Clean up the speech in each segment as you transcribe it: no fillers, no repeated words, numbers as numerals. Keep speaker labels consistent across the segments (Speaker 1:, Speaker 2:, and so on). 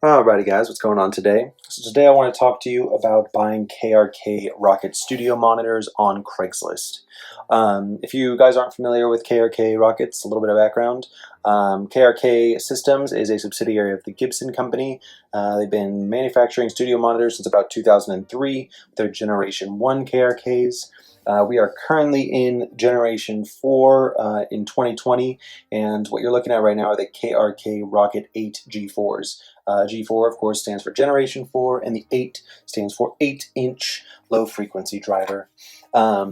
Speaker 1: Alrighty guys, what's going on today? So today I want to talk to you about buying KRK Rokit studio monitors on Craigslist. If you guys aren't familiar with KRK Rokits, a little bit of background. KRK Systems is a subsidiary of the Gibson company. They've been manufacturing studio monitors since about 2003 with their Generation 1 KRKs. We are currently in Generation 4 in 2020, and what you're looking at right now are the KRK Rokit 8 G4s. G4, of course, stands for Generation 4, and the 8 stands for 8-inch low-frequency driver.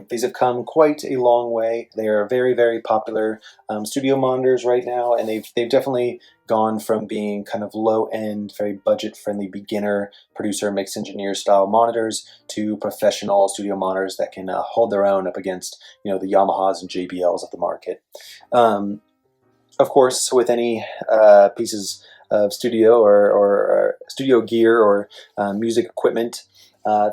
Speaker 1: These have come quite a long way. They are very, very popular studio monitors right now, and they've definitely gone from being kind of low-end, very budget-friendly beginner producer mix engineer style monitors to professional studio monitors that can hold their own up against the Yamahas and JBLs of the market. Of course, with any pieces of studio or studio gear or music equipment,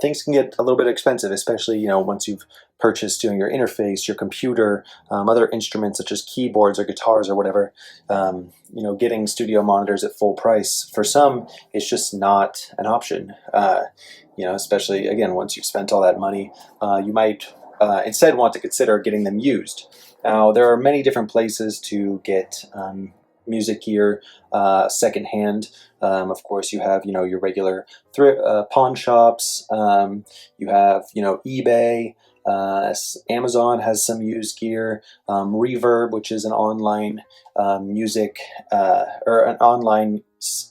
Speaker 1: things can get a little bit expensive, especially once you've purchased your interface, your computer, other instruments such as keyboards or guitars or whatever. Getting studio monitors at full price for some is just not an option. Especially again once you've spent all that money, you might instead want to consider getting them used. Now there are many different places to get music gear secondhand. Of course, you have your regular pawn shops. You have eBay. Amazon has some used gear. Reverb, which is an online music or an online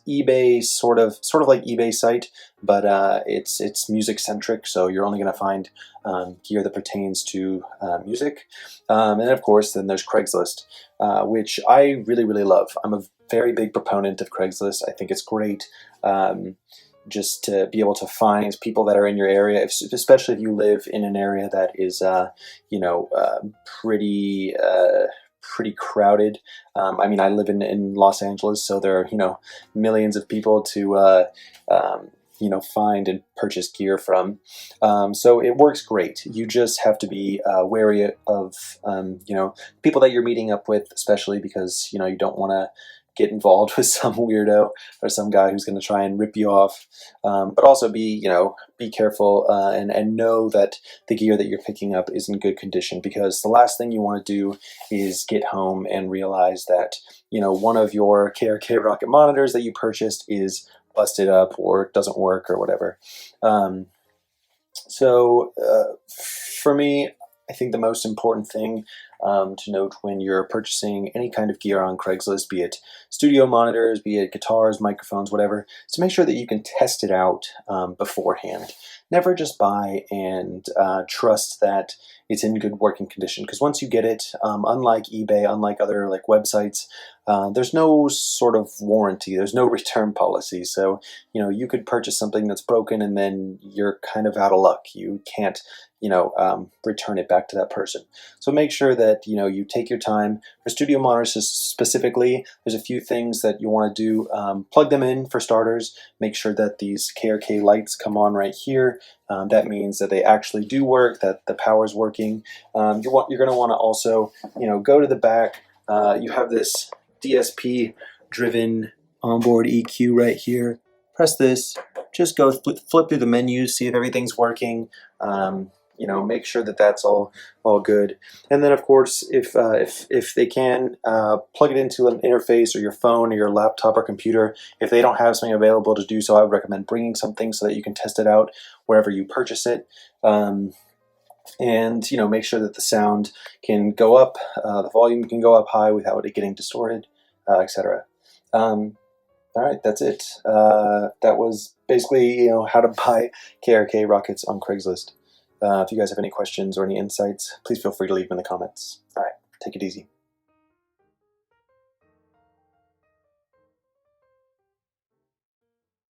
Speaker 1: eBay sort of like eBay site, but it's music centric, so you're only going to find gear that pertains to music. And of course, then there's Craigslist, which I really love. I'm a very big proponent of Craigslist. I think it's great. Just to be able to find people that are in your area, especially if you live in an area that is, pretty crowded. I mean, I live in Los Angeles, so there are millions of people to find and purchase gear from. So it works great. You just have to be wary of people that you're meeting up with, especially because you don't want to get involved with some weirdo or some guy who's going to try and rip you off. But also be careful and know that the gear that you're picking up is in good condition, because the last thing you want to do is get home and realize that one of your KRK Rokit monitors that you purchased is busted up or doesn't work or whatever. For me, I think the most important thing to note when you're purchasing any kind of gear on Craigslist, be it studio monitors, be it guitars, microphones, whatever, is to make sure that you can test it out beforehand. Never just buy and trust that it's in good working condition, because once you get it, unlike eBay, unlike other websites, there's no sort of warranty, there's no return policy. So you could purchase something that's broken and then you're kind of out of luck. You can't return it back to that person. So make sure that you take your time. For studio monitors specifically, there's a few things that you want to do. Plug them in for starters. Make sure that these KRK lights come on right here. That means that they actually do work, that the power is working. You're going to want to also go to the back. You have this DSP driven onboard EQ right here. Press this. Just go flip through the menus, see if everything's working. Make sure that that's all good. And then of course, if they can, plug it into an interface or your phone or your laptop or computer. If they don't have something available to do so, I would recommend bringing something so that you can test it out wherever you purchase it. And make sure that the sound can go up, the volume can go up high without it getting distorted, etc. All right, that's it. That was basically how to buy KRK Rokits on Craigslist. If you guys have any questions or any insights, please feel free to leave them in the comments. All right, take it easy.